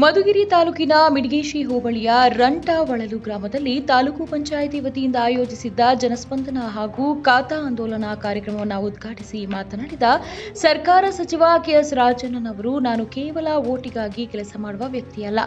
ಮಧುಗಿರಿ ತಾಲೂಕಿನ ಮಿಡಗೇಶಿ ಹೋಬಳಿಯ ರಂಟವಳಲು ಗ್ರಾಮದಲ್ಲಿ ತಾಲೂಕು ಪಂಚಾಯಿತಿ ವತಿಯಿಂದ ಆಯೋಜಿಸಿದ್ದ ಜನಸ್ಪಂದನ ಹಾಗೂ ಖಾತಾ ಆಂದೋಲನ ಕಾರ್ಯಕ್ರಮವನ್ನು ಉದ್ಘಾಟಿಸಿ ಮಾತನಾಡಿದ ಸರ್ಕಾರ ಸಚಿವ ಕೆಎಸ್ ರಾಜಣ್ಣನವರು, ನಾನು ಕೇವಲ ಓಟಿಗಾಗಿ ಕೆಲಸ ಮಾಡುವ ವ್ಯಕ್ತಿಯಲ್ಲ,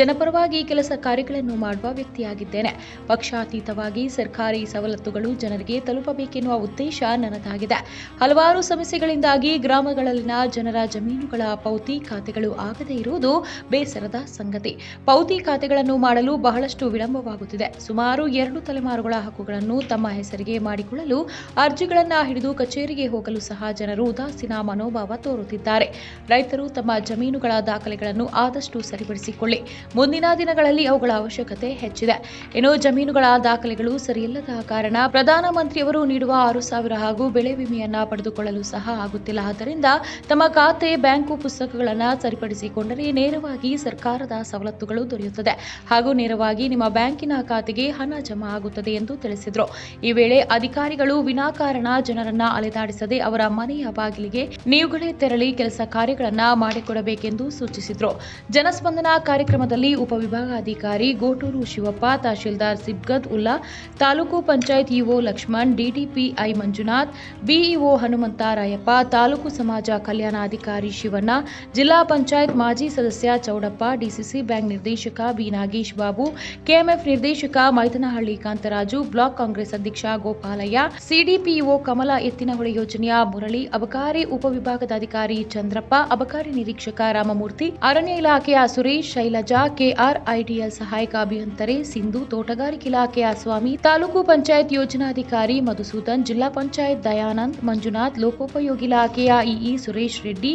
ಜನಪರವಾಗಿ ಕೆಲಸ ಕಾರ್ಯಗಳನ್ನು ಮಾಡುವ ವ್ಯಕ್ತಿಯಾಗಿದ್ದೇನೆ. ಪಕ್ಷಾತೀತವಾಗಿ ಸರ್ಕಾರಿ ಸವಲತ್ತುಗಳು ಜನರಿಗೆ ತಲುಪಬೇಕೆನ್ನುವ ಉದ್ದೇಶ ನನ್ನದಾಗಿದೆ. ಹಲವಾರು ಸಮಸ್ಯೆಗಳಿಂದಾಗಿ ಗ್ರಾಮಗಳಲ್ಲಿನ ಜನರ ಜಮೀನುಗಳ ಪೌತಿ ಖಾತೆಗಳು ಆಗದೇ ಇರುವುದು ಬೇಸರದ ಸಂಗತಿ. ಪೌತಿ ಖಾತೆಗಳನ್ನು ಮಾಡಲು ಬಹಳಷ್ಟು ವಿಳಂಬವಾಗುತ್ತಿದೆ. ಸುಮಾರು 2 ತಲೆಮಾರುಗಳ ಹಕ್ಕುಗಳನ್ನು ತಮ್ಮ ಹೆಸರಿಗೆ ಮಾಡಿಕೊಳ್ಳಲು ಅರ್ಜಿಗಳನ್ನು ಹಿಡಿದು ಕಚೇರಿಗೆ ಹೋಗಲು ಸಹ ಜನರು ಉದಾಸೀನ ಮನೋಭಾವ ತೋರುತ್ತಿದ್ದಾರೆ. ರೈತರು ತಮ್ಮ ಜಮೀನುಗಳ ದಾಖಲೆಗಳನ್ನು ಆದಷ್ಟು ಸರಿಪಡಿಸಿಕೊಳ್ಳಿ. ಮುಂದಿನ ದಿನಗಳಲ್ಲಿ ಅವುಗಳ ಅವಶ್ಯಕತೆ ಹೆಚ್ಚಿದೆ. ಇನ್ನು ಜಮೀನುಗಳ ದಾಖಲೆಗಳು ಸರಿಯಿಲ್ಲದ ಕಾರಣ ಪ್ರಧಾನಮಂತ್ರಿಯವರು ನೀಡುವ 6,000 ಹಾಗೂ ಬೆಳೆ ವಿಮೆಯನ್ನ ಪಡೆದುಕೊಳ್ಳಲು ಸಹ ಆಗುತ್ತಿಲ್ಲ. ಆದ್ದರಿಂದ ತಮ್ಮ ಖಾತೆ, ಬ್ಯಾಂಕು ಪುಸ್ತಕಗಳನ್ನು ಸರಿಪಡಿಸಿಕೊಂಡರೆ ನೇರವಾಗಿ ಸರ್ಕಾರದ ಸವಲತ್ತುಗಳು ದೊರೆಯುತ್ತದೆ ಹಾಗೂ ನೇರವಾಗಿ ನಿಮ್ಮ ಬ್ಯಾಂಕಿನ ಖಾತೆಗೆ ಹಣ ಜಮಾ ಆಗುತ್ತದೆ ಎಂದು ತಿಳಿಸಿದರು. ಈ ವೇಳೆ ಅಧಿಕಾರಿಗಳು ವಿನಾಕಾರಣ ಜನರನ್ನ ಅಲೆದಾಡಿಸದೆ ಅವರ ಮನೆಯ ಬಾಗಿಲಿಗೆ ನೀವುಗಳೇ ತೆರಳಿ ಕೆಲಸ ಕಾರ್ಯಗಳನ್ನ ಮಾಡಿಕೊಡಬೇಕೆಂದು ಸೂಚಿಸಿದರು. ಜನಸ್ಪಂದನ ಕಾರ್ಯಕ್ರಮದಲ್ಲಿ ಉಪವಿಭಾಗಾಧಿಕಾರಿ ಗೋಟೂರು ಶಿವಪ್ಪ, ತಹಶೀಲ್ದಾರ್ Sibgad Ulla, taluk panchayat EO Lakshman, DDPI Manjunath, BEO Hanumantha Rayappa, taluk ಸಮಾಜ ಕಲ್ಯಾಣಾಧಿಕಾರಿ ಶಿವಣ್ಣ, ಜಿಲ್ಲಾ ಪಂಚಾಯತ್ ಮಾಜಿ ಸದಸ್ಯ ಚೌಡಪ್ಪ, ಡಿಸಿಸಿ ಬ್ಯಾಂಕ್ ನಿರ್ದೇಶಕ ಬಿ ನಾಗೇಶ್ ಬಾಬು, ಕೆಎಂಎಫ್ ನಿರ್ದೇಶಕ ಮೈದನಹಳ್ಳಿ ಕಾಂತರಾಜು, ಬ್ಲಾಕ್ ಕಾಂಗ್ರೆಸ್ ಅಧ್ಯಕ್ಷ ಗೋಪಾಲಯ್ಯ, ಸಿಡಿಪಿಒ ಕಮಲ ಎತ್ತಿನಹೊಳೆ ಯೋಜನೆಯ ಮುರಳಿ, ಅಬಕಾರಿ ಉಪವಿಭಾಗದಾಧಿಕಾರಿ ಚಂದ್ರಪ್ಪ, ಅಬಕಾರಿ ನಿರೀಕ್ಷಕ ರಾಮಮೂರ್ತಿ, ಅರಣ್ಯ ಇಲಾಖೆಯ ಸುರೇಶ್, ಶೈಲಜಾ, ಕೆಆರ್ಐಡಿಎಲ್ ಸಹಾಯಕ ಅಭಿಯಂತರೆ ಸಿಂಧು, ತೋಟಗಾರಿಕೆ ಇಲಾಖೆಯ ಸ್ವಾಮಿ, ತಾಲೂಕು ಪಂಚಾಯತ್ ಯೋಜನಾಧಿಕಾರಿ ಮಧುಸೂದನ್, ಜಿಲ್ಲಾ ಪಂಚಾಯತ್ ದಯಾನಂದ್, ಮಂಜುನಾಥ್, ಲೋಕೋಪಯೋಗಿ ಇಲಾಖೆಯ EE Suresh Reddy,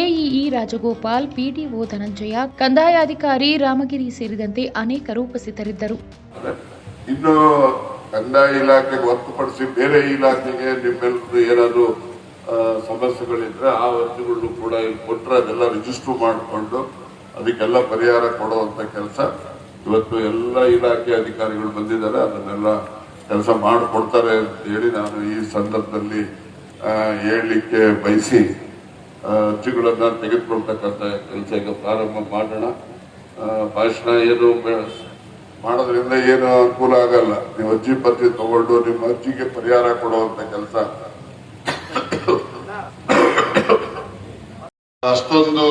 AEE Rajagopal, PDO Dhananjaya, ಕಂದಾಯಾಧಿಕಾರಿ ರಾಮಗಿರಿ ಸೇರಿದಂತೆ ಅನೇಕರು ಉಪಸ್ಥಿತರಿದ್ದರು. ಇನ್ನು ಕಂದಾಯ ಇಲಾಖೆಗೆ ಹೊರತುಪಡಿಸಿ ಬೇರೆ ಇಲಾಖೆಗೆ ನಿಮ್ಮೆಲ್ಲರೂ ಏನಾದ್ರು ಸಮಸ್ಯೆಗಳಿದ್ರೆ ಆ ಅರ್ಜಿಗಳನ್ನು ಕೂಡ ಇಲ್ಲಿ ಕೊಟ್ಟರೆ ಅದೆಲ್ಲ ರಿಜಿಸ್ಟರ್ ಮಾಡಿಕೊಂಡು ಅದಕ್ಕೆಲ್ಲ ಪರಿಹಾರ ಕೊಡುವಂತ ಕೆಲಸ ಇವತ್ತು ಎಲ್ಲ ಇಲಾಖೆ ಅಧಿಕಾರಿಗಳು ಬಂದಿದ್ದಾರೆ. ಅದನ್ನೆಲ್ಲ ಕೆಲಸ ಮಾಡಿಕೊಡ್ತಾರೆ ಅಂತ ಹೇಳಿ ನಾನು ಈ ಸಂದರ್ಭದಲ್ಲಿ ಹೇಳಲಿಕ್ಕೆ ಬಯಸಿ ಅರ್ಜಿಗಳನ್ನ ತೆಗೆದುಕೊಳ್ತಕ್ಕಂಥ ಕೆಲಸ ಈಗ ಪ್ರಾರಂಭ ಮಾಡೋಣ. ಭಾಷಣ ಏನು ಮಾಡೋದ್ರಿಂದ ಏನು ಅನುಕೂಲ ಆಗಲ್ಲ. ನೀವು ಅರ್ಜಿ ಪತ್ರಿ ತಗೊಂಡು ನಿಮ್ಮ ಅರ್ಜಿಗೆ ಪರಿಹಾರ ಕೊಡುವಂತ ಕೆಲಸ ಅಷ್ಟೊಂದು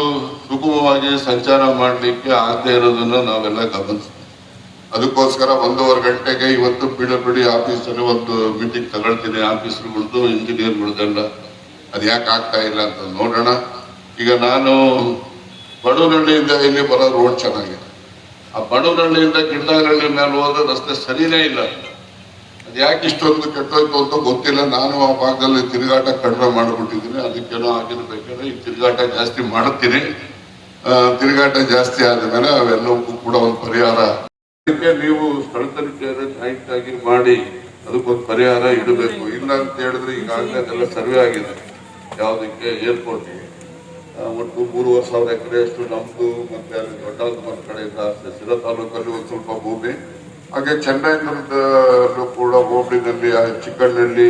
ಸುಗಮವಾಗಿ ಸಂಚಾರ ಮಾಡಲಿಕ್ಕೆ ಆಗದೆ ಇರೋದನ್ನ ನಾವೆಲ್ಲ ಗಮನಿಸ್ತೀವಿ. ಅದಕ್ಕೋಸ್ಕರ 1.5 ಗಂಟೆಗೆ ಇವತ್ತು ಬಿಡಿ ಆಫೀಸಲ್ಲಿ ಒಂದು ಮೀಟಿಂಗ್ ತಗೊಳ್ತೀನಿ. ಆಫೀಸರ್ಗಳದ್ದು, ಇಂಜಿನಿಯರ್ಗಳದೆಲ್ಲ ಅದು ಯಾಕೆ ಆಗ್ತಾ ಇಲ್ಲ ಅಂತ ನೋಡೋಣ. ಈಗ ನಾನು ಬಡವನಹಳ್ಳಿಯಿಂದ ಇಲ್ಲಿ ಬರೋ ರೋಡ್ ಚೆನ್ನಾಗಿದೆ. ಆ ಬಡವನಹಳ್ಳಿಯಿಂದ ಗಿಡದಹಳ್ಳಿ ಮೇಲೆ ಹೋದ್ರೆ ರಸ್ತೆ ಸರಿನೇ ಇಲ್ಲ. ಅದು ಯಾಕೆ ಇಷ್ಟೊಂದು ಕೆಟ್ಟೋಯ್ತು ಅಂತ ಗೊತ್ತಿಲ್ಲ. ನಾನು ಆ ಭಾಗದಲ್ಲಿ ತಿರುಗಾಟ ಕಡಿಮೆ ಮಾಡಿಬಿಟ್ಟಿದ್ದೀನಿ. ಅದಕ್ಕೇನೋ ಆಗಿರ್ಬೇಕಂದ್ರೆ ಈ ತಿರುಗಾಟ ಜಾಸ್ತಿ ಮಾಡುತ್ತೀನಿ. ತಿರುಗಾಟ ಜಾಸ್ತಿ ಆದ್ಮೇಲೆ ಅವೆಲ್ಲವಕ್ಕೂ ಕೂಡ ಒಂದು ಪರಿಹಾರ ನೀವು ಸ್ಥಳದಲ್ಲಿ ಜಾಯಿಂಟ್ ಆಗಿ ಮಾಡಿ ಅದಕ್ಕೊಂದು ಪರಿಹಾರ ಇಡಬೇಕು. ಇಲ್ಲ ಅಂತ ಹೇಳಿದ್ರೆ ಈಗಾಗಲೇ ಅದೆಲ್ಲ ಸರ್ವೆ ಆಗಿದೆ. ಯಾವುದಕ್ಕೆ ಏರ್ಪೋರ್ಟ್ಗೆ ಒಟ್ಟು 3,500 ಎಕರೆ ಅಷ್ಟು ನಮ್ದು, ಮತ್ತೆ ಅಲ್ಲಿ ದೊಡ್ಡ ಕಡೆಯಿಂದ ಸಿರಾ ತಾಲೂಕಲ್ಲಿ ಒಂದು ಸ್ವಲ್ಪ ಭೂಮಿ, ಹಾಗೆ ಚೆನ್ನೈನಲ್ಲೂ ಕೂಡ ಹೋಬಳಿನಲ್ಲಿ ಚಿಕ್ಕಣ್ಣಹಳ್ಳಿ,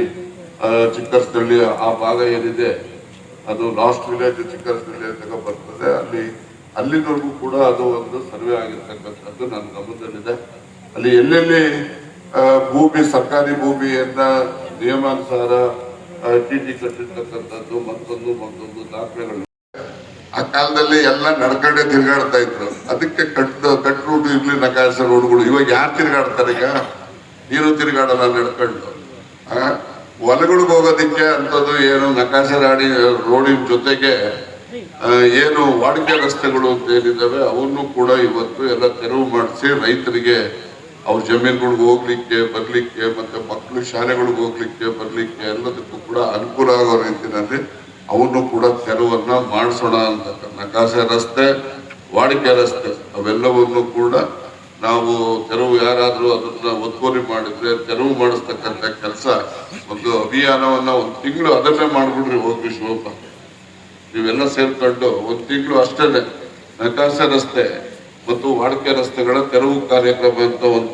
ಚಿಕ್ಕರಸನಹಳ್ಳಿ ಆ ಭಾಗ ಏನಿದೆ ಅದು ಲಾಸ್ಟ್ ವಿಲೇಜ್ ಚಿಕ್ಕರಸನಹಳ್ಳಿ ಅಂತ ಬರ್ತದೆ. ಅಲ್ಲಿವರೆಗೂ ಕೂಡ ಅದು ಒಂದು ಸರ್ವೆ ಆಗಿರ್ತಕ್ಕಂಥದ್ದು ನನ್ನ ಗಮನದಲ್ಲಿದೆ. ಅಲ್ಲಿ ಎಲ್ಲೆಲ್ಲಿ ಭೂಮಿ, ಸರ್ಕಾರಿ ಭೂಮಿಯನ್ನ ನಿಯಮಾನುಸಾರ ಟಿಟಿ ಕಟ್ಟಿರ್ತಕ್ಕಂಥದ್ದು ಮತ್ತೊಂದು ದಾಖಲೆಗಳು ಆ ಕಾಲದಲ್ಲಿ ಎಲ್ಲ ನಡ್ಕೊಂಡೆ ತಿರುಗಾಡ್ತಾ ಇದ್ರು. ಅದಕ್ಕೆ ಕಟ್ ರೂಟ್ ಇರ್ಲಿ, ನಕಾಶ ರೋಡ್ಗಳು. ಇವಾಗ ಯಾರು ತಿರುಗಾಡ್ತಾರೆ? ಈಗ ನೀರು ತಿರುಗಾಡಲ್ಲ ನಡ್ಕೊಂಡು. ಹೊಲಗಳಿಗೆ ಹೋಗೋದಿಕ್ಕೆ ಅಂಥದ್ದು ಏನು ನಕಾಶ ರೋಡಿನ ಜೊತೆಗೆ ಏನು ವಾಡಿಕೆ ರಸ್ತೆಗಳು ಅಂತ ಏನಿದ್ದಾವೆ ಅವನ್ನು ಕೂಡ ಇವತ್ತು ಎಲ್ಲ ತೆರವು ಮಾಡಿಸಿ ರೈತರಿಗೆ ಅವ್ರ ಜಮೀನುಗಳಿಗೆ ಹೋಗ್ಲಿಕ್ಕೆ ಬರ್ಲಿಕ್ಕೆ, ಮತ್ತೆ ಮಕ್ಕಳು ಶಾಲೆಗಳಿಗೆ ಹೋಗ್ಲಿಕ್ಕೆ ಬರ್ಲಿಕ್ಕೆ ಎಲ್ಲದಕ್ಕೂ ಕೂಡ ಅನುಕೂಲ ಆಗೋ ರೀತಿಯಲ್ಲಿ ಅವನ್ನು ಕೂಡ ತೆರವನ್ನ ಮಾಡಿಸೋಣ ಅಂತ. ನಕಾಶ ರಸ್ತೆ, ವಾಡಿಕೆ ರಸ್ತೆ ಅವೆಲ್ಲವನ್ನು ಕೂಡ ನಾವು ತೆರವು, ಯಾರಾದ್ರೂ ಅದನ್ನ ಒತ್ತುವರಿ ಮಾಡಿದ್ರೆ ತೆರವು ಮಾಡಿಸ್ತಕ್ಕಂಥ ಕೆಲಸ, ಒಂದು ಅಭಿಯಾನವನ್ನ 1 ತಿಂಗಳು ಅದನ್ನೇ ಮಾಡ್ಬಿಡ್ರಿ. ಹೋಗ್ರಿ ಶಿವಪ್ಪ, ನೀವೆಲ್ಲ ಸೇರ್ಕೊಂಡು 1 ತಿಂಗಳು ಅಷ್ಟೇ ನಕಾಶ ರಸ್ತೆ ಮತ್ತು ವಾಡಿಕೆ ರಸ್ತೆಗಳ ತೆರವು ಕಾರ್ಯಕ್ರಮ ಅಂತ 1 ತಿಂಗಳು